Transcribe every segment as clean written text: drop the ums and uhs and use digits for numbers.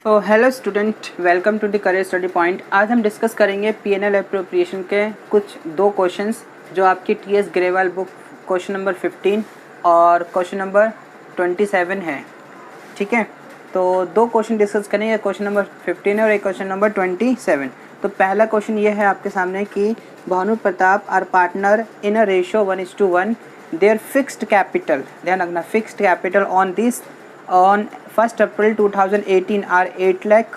तो hello student, welcome to the career study point. आज हम डिस्कस करेंगे पीएनएल अप्रोप्रिएशन के कुछ दो क्वेश्चंस जो आपकी TS Grewal book question number 15 और क्वेश्चन नंबर 27 है। ठीक है, तो दो क्वेश्चन डिस्कस करेंगे, क्वेश्चन नंबर 15 है और एक क्वेश्चन नंबर 27। तो पहला क्वेश्चन ये है आपके सामने कि Bhanu Pratap are partner in a ratio 1:1, there fixed capital, ध्यान रखना, fixed capital on this on 1st April 2018 are 8 lakh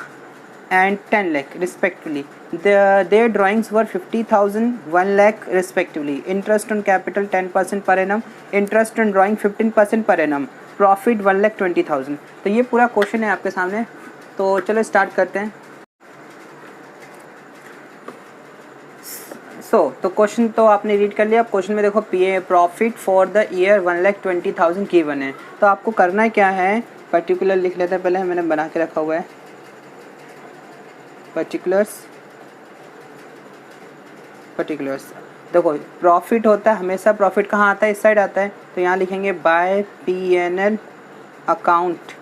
and 10 lakh respectively. Their drawings were 50,000, 1 lakh respectively. Interest on capital 10% per annum, interest on drawing 15% per annum, profit 1,20,000। तो ये पूरा question है आपके सामने। तो चलो स्टार्ट करते हैं। तो क्वेश्चन तो आपने रीड कर लिया। अब क्वेश्चन में देखो, profit for the year 1,20,000 given है। तो आपको करना क्या है, पर्टिकुलर लिख लेते हैं पहले, मैंने बना के रखा हुआ है पर्टिकुलर्स। देखो, प्रॉफिट होता है हमेशा, प्रॉफिट कहाँ आता है, इस साइड आता है। तो यहाँ लिखेंगे बाय पीएनएल अकाउंट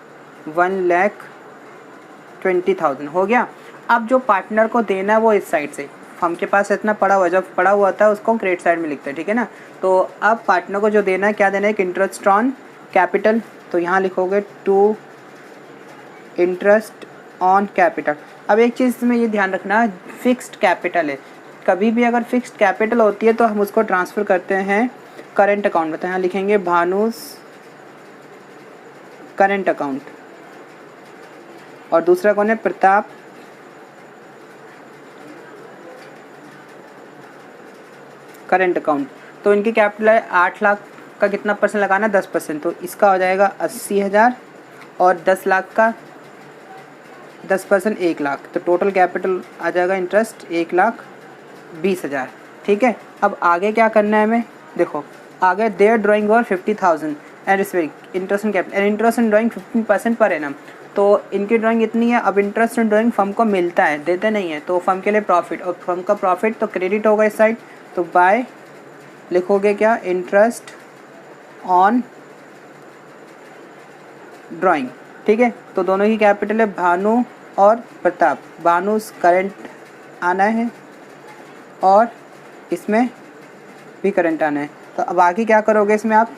1,20,000 हो गया। अब जो पार्टनर को देना है वो इस साइड से, फर्म के पास इतना पड़ा हुआ, जब पड़ा हुआ था उसको क्रेडिट साइड में लिखते हैं, ठीक है ना। तो अब पार्टनर को जो देना है, क्या देना है, एक इंटरेस्ट ऑन कैपिटल। तो यहाँ लिखोगे टू इंटरेस्ट ऑन कैपिटल। अब एक चीज़ में ये ध्यान रखना, फिक्स्ड कैपिटल है, कभी भी अगर फिक्स्ड कैपिटल होती है तो हम उसको ट्रांसफ़र करते हैं करेंट अकाउंट में। तो यहाँ लिखेंगे भानुस करेंट अकाउंट, और दूसरा कौन है, प्रताप करेंट अकाउंट। तो इनकी कैपिटल है 8 लाख का कितना परसेंट लगाना है, 10%। तो इसका हो जाएगा 80,000 और 10 लाख का 10% 1 लाख। तो टोटल कैपिटल आ जाएगा इंटरेस्ट 1,20,000। ठीक है, अब आगे क्या करना है हमें, देखो आगे देयर ड्राइंग और 50,000 and interest in capital and interest in drawing 15% per annum. तो इनकी ड्राइंग इतनी है। अब इंटरेस्ट इन ड्राइंग फर्म को मिलता है, देते नहीं है, तो फर्म के लिए प्रॉफिट, और फर्म का प्रॉफिट तो क्रेडिट होगा इस साइड। तो बाय लिखोगे क्या, इंटरेस्ट ऑन ड्राइंग। ठीक है, तो दोनों ही कैपिटल है, भानु और प्रताप। भानु करंट आना है और इसमें भी करंट आना है। तो अब आगे क्या करोगे, इसमें आप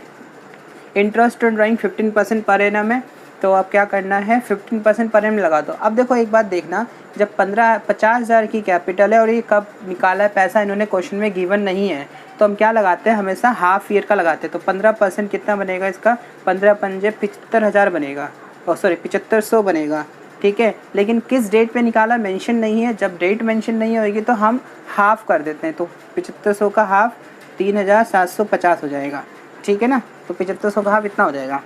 interest on drawing 15% per annum है, तो अब क्या करना है, 15% पर एनम लगा दो। अब देखो एक बात देखना, जब 50,000 की कैपिटल है और ये कब निकाला है पैसा, इन्होंने क्वेश्चन में गिवन नहीं है, तो हम क्या लगाते हैं, हमेशा हाफ ईयर का लगाते हैं। तो 15% कितना बनेगा इसका, 15 पंजे 75,000 बनेगा, सॉरी 7500 बनेगा। ठीक है, लेकिन किस डेट पे निकाला मेंशन नहीं है। जब डेट मेंशन नहीं होगी तो हम हाफ कर देते हैं। तो 7500 का हाफ 3,750 हो जाएगा। ठीक है ना, तो 7500 का हाफ इतना हो जाएगा,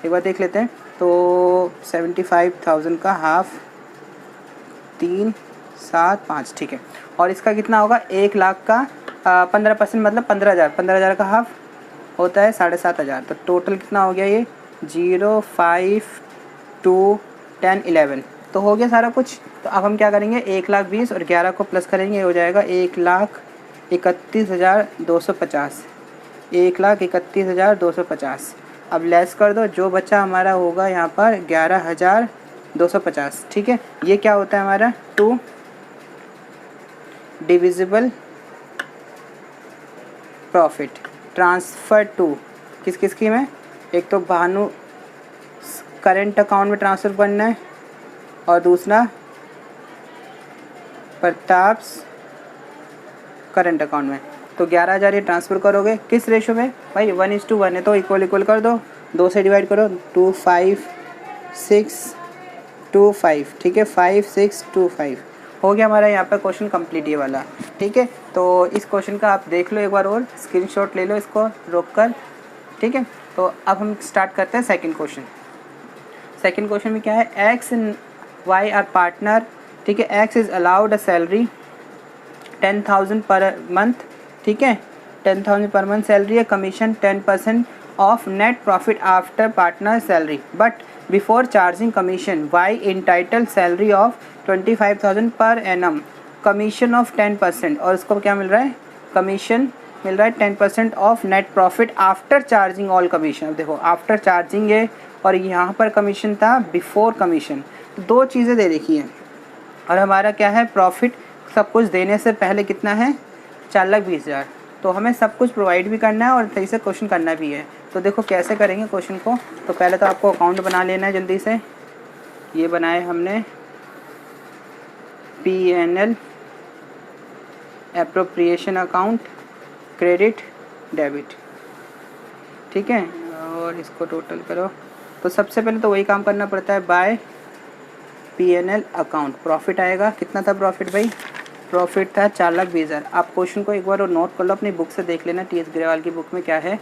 एक बार देख लेते हैं। तो 75,000 का हाफ 375, ठीक है। और इसका कितना होगा, 1 लाख का 15% मतलब 15,000, 15,000 का हाफ होता है 7,500। तो टोटल कितना हो गया, ये 0, 5, 2, 10, 11। तो हो गया सारा कुछ। तो अब हम क्या करेंगे, 1,20,000 और 11 को प्लस करेंगे, हो जाएगा 1,31,250, 1,31,250। अब लेस कर दो, जो बचा हमारा होगा यहाँ पर 11,250। ठीक है, ये क्या होता है हमारा, 2 डिविजिबल प्रॉफिट ट्रांसफ़र टू किस किस की में, एक तो भानु करेंट अकाउंट में ट्रांसफ़र करना है और दूसरा प्रताप्स करेंट अकाउंट में। तो 11,000 ये ट्रांसफ़र करोगे किस रेशो में भाई, 1:1 है, तो इक्वल कर दो, 2 से डिवाइड करो, 2, 5, 6, 2, 5। ठीक है, 5, 6, 2, 5 हो गया हमारा यहाँ पर क्वेश्चन कंप्लीट ये वाला। ठीक है, तो इस क्वेश्चन का आप देख लो एक बार और, स्क्रीनशॉट ले लो इसको रोक कर। ठीक है, तो अब हम स्टार्ट करते हैं सेकंड क्वेश्चन। सेकंड क्वेश्चन में क्या है, X and Y are partner. ठीक है, X is allowed a salary 10,000 per month. ठीक है, 10,000 पर मंथ सैलरी है, commission 10% of net profit after partner salary, but before charging commission Y entitle salary of 25,000 per annum, commission of 10%। और इसको क्या मिल रहा है, कमीशन मिल रहा है 10% of net profit after charging all commission. अब देखो आफ्टर चार्जिंग है और यहाँ पर कमीशन था बिफोर कमीशन। तो 2 चीज़ें दे रखी हैं और हमारा क्या है, प्रॉफिट सब कुछ देने से पहले कितना है, 4,20,000। तो हमें सब कुछ प्रोवाइड भी करना है और सही से क्वेश्चन करना भी है। तो देखो कैसे करेंगे क्वेश्चन को। तो पहले तो आपको अकाउंट बना लेना है जल्दी से। ये बनाए हमने P&L appropriation account, credit, debit, ठीक है। और इसको टोटल करो। तो सबसे पहले तो वही काम करना पड़ता है, बाय P&L अकाउंट। प्रॉफिट आएगा, कितना था प्रॉफिट भाई, प्रॉफिट था 4,20,000। आप क्वेश्चन को एक बार और नोट कर लो, अपनी बुक से देख लेना, TS ग्रेवाल की बुक में क्या है,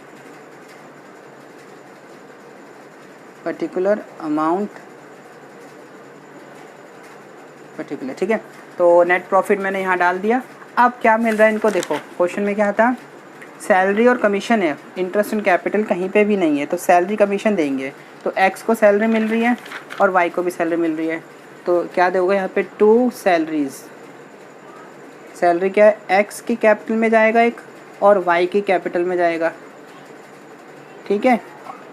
पर्टिकुलर अमाउंट पर्टिकुलर, ठीक है। तो नेट प्रॉफिट मैंने यहाँ डाल दिया। अब क्या मिल रहा है इनको, देखो क्वेश्चन में क्या था, सैलरी और कमीशन है, इंटरेस्ट एंड कैपिटल कहीं पे भी नहीं है। तो सैलरी कमीशन देंगे, तो एक्स को सैलरी मिल रही है और वाई को भी सैलरी मिल रही है। तो क्या दोगे यहाँ पे, 2 सैलरीज। सैलरी क्या है, एक्स की कैपिटल में जाएगा एक और वाई की कैपिटल में जाएगा, ठीक है,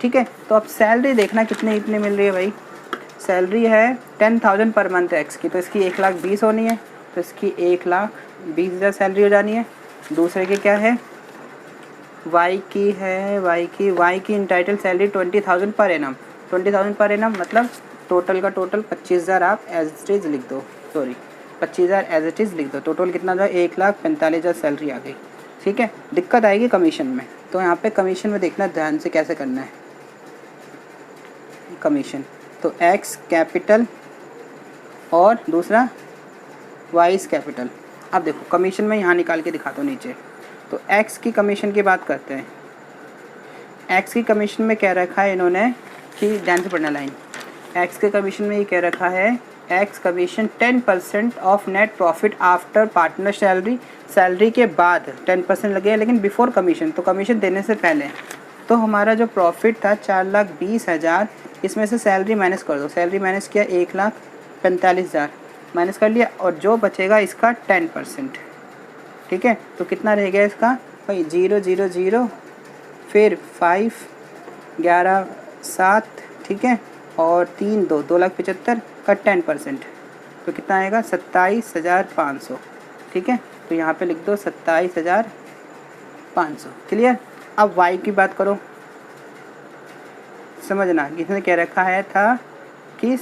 ठीक है। तो अब सैलरी देखना कितने इतने मिल रही है भाई, सैलरी है 10,000 पर मंथ एक्स की, तो इसकी 1,20,000 होनी है, तो इसकी 1,20,000 सैलरी हो जानी है। दूसरे की क्या है, वाई की है, वाई की entitle salary 20,000 per annum. 20,000 per annum मतलब टोटल का टोटल 25,000 आप एज इट इज़ लिख दो, सॉरी 25,000 एज इट इज़ लिख दो। तो टोटल कितना था, 1,45,000 सैलरी आ गई, ठीक है। दिक्कत आएगी कमीशन में, तो यहाँ पे कमीशन में देखना ध्यान से कैसे करना है कमीशन। तो एक्स कैपिटल और दूसरा वाइस कैपिटल। अब देखो कमीशन में यहाँ निकाल के दिखाता हूँ नीचे। तो एक्स की कमीशन की बात करते हैं। एक्स की कमीशन में क्या रखा है इन्होंने कि ध्यान से पढ़ना लाइन, एक्स के कमीशन में ये क्या रखा है, x commission 10% of net profit after partner salary. Salary के बाद 10% लगे, लेकिन बिफोर कमीशन, तो कमीशन देने से पहले। तो हमारा जो प्रॉफिट था 4,20,000, इसमें से सैलरी माइनस कर दो। सैलरी माइनस किया 1,45,000 माइनस कर लिया, और जो बचेगा इसका 10%, ठीक है। तो कितना रह गया इसका भाई, 0 0 0 फिर 5 11 7, ठीक है, और 3 2 2,75,000 का 10%, तो कितना आएगा 27,500, ठीक है। तो यहाँ पे लिख दो 27,500, क्लियर। अब वाई की बात करो, समझना इसने क्या रखा है था कि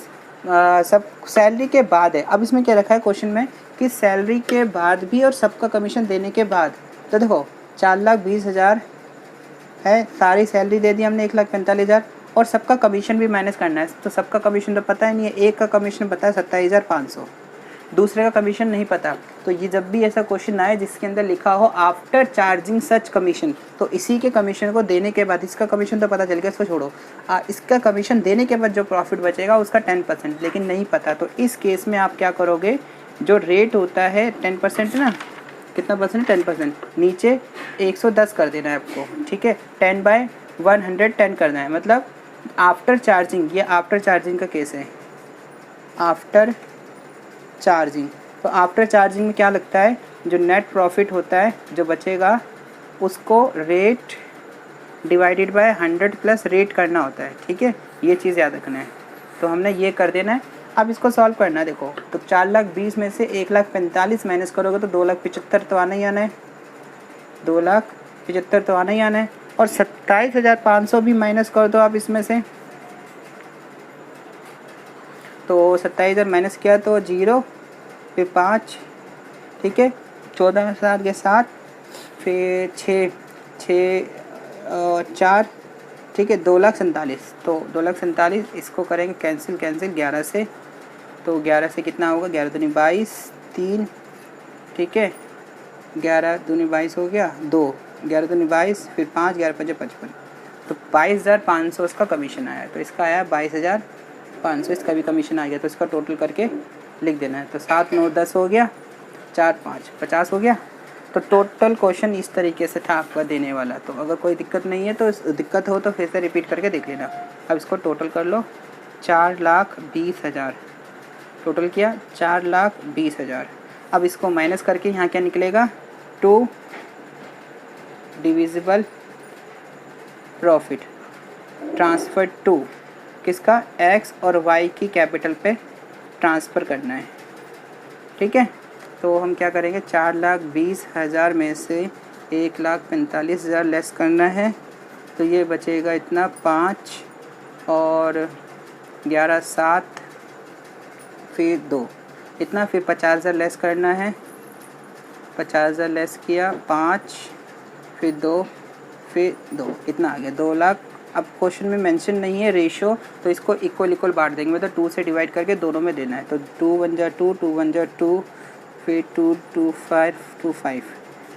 सब सैलरी के बाद है। अब इसमें क्या रखा है क्वेश्चन में कि सैलरी के बाद भी और सबका कमीशन देने के बाद। तो देखो 4,20,000 है, सारी सैलरी दे दी हमने 1,45,000, और सबका कमीशन भी माइनस करना है। तो सबका कमीशन तो पता ही नहीं है, एक का कमीशन पता है 27,500, दूसरे का कमीशन नहीं पता। तो ये जब भी ऐसा क्वेश्चन आए जिसके अंदर लिखा हो आफ्टर चार्जिंग सच कमीशन, तो इसी के कमीशन को देने के बाद, इसका कमीशन तो पता चल गया, इसको छोड़ो, इसका कमीशन देने के बाद जो प्रॉफिट बचेगा उसका 10%, लेकिन नहीं पता। तो इस केस में आप क्या करोगे, जो रेट होता है 10% ना, कितना परसेंट, 10%, नीचे 110 कर देना है आपको, ठीक है। 10/110 करना है, मतलब आफ्टर चार्जिंग, ये आफ्टर चार्जिंग का केस है, आफ्टर चार्जिंग। तो आफ्टर चार्जिंग में क्या लगता है, जो नेट प्रॉफिट होता है जो बचेगा उसको rate divided by 100 plus rate करना होता है, ठीक है। ये चीज़ याद रखना है, तो हमने ये कर देना है। अब इसको सॉल्व करना है, देखो तो 4,20,000 में से 1,45,000 माइनस करोगे तो 2,75,000 तो आना ही आना है, 2,75,000 तो आना ही आना है, और 27,500 भी माइनस कर दो आप इसमें से। तो 27,000 माइनस किया तो 0, फिर 5, ठीक है, 14 7 के 7, फिर 6 4, ठीक है, 2,47,000। तो 2,47,000 इसको करेंगे कैंसिल 11 से, तो 11 से कितना होगा, 11 दूनी 22, 3, ठीक है, 11 दूनी 22 हो गया, 2, 11 दूनी 22, फिर 5, 11 5 55, तो 22,500 इसका कमीशन आया। तो इसका आया 22,500, इसका भी कमीशन आ गया। तो इसका टोटल करके लिख देना है। तो 7 9 10 हो गया, 4 5 50 हो गया। तो टोटल क्वेश्चन इस तरीके से था आपका देने वाला। तो अगर कोई दिक्कत नहीं है तो दिक्कत हो तो फिर से रिपीट करके देख लेना। अब इसको टोटल कर लो, 4,20,000 टोटल किया, 4,20,000। अब इसको माइनस करके यहाँ क्या निकलेगा, 2 डिविजिबल प्रॉफिट ट्रांसफर टू किसका, एक्स और वाई की कैपिटल पे ट्रांसफ़र करना है। ठीक है, तो हम क्या करेंगे, 4,20,000 में से 1,45,000 लेस करना है, तो ये बचेगा इतना 5 और 11 7 फिर 2 इतना, फिर 50,000 लेस करना है, 50,000 लेस किया, 5 फिर 2 फिर 2 इतना आ गया 2 लाख। अब क्वेश्चन में मेंशन नहीं है रेशो, तो इसको इक्वल इक्वल बांट देंगे, मतलब 2 से डिवाइड करके दोनों में देना है। तो 2 1 जा 2, 2 1 जा 2, फिर 2 2 5 2 5,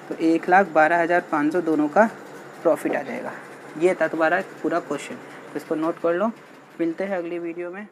तो 1,12,500 दोनों का प्रॉफिट आ जाएगा। ये था तुम्हारा पूरा क्वेश्चन, तो इसको नोट कर लो। मिलते हैं अगली वीडियो में।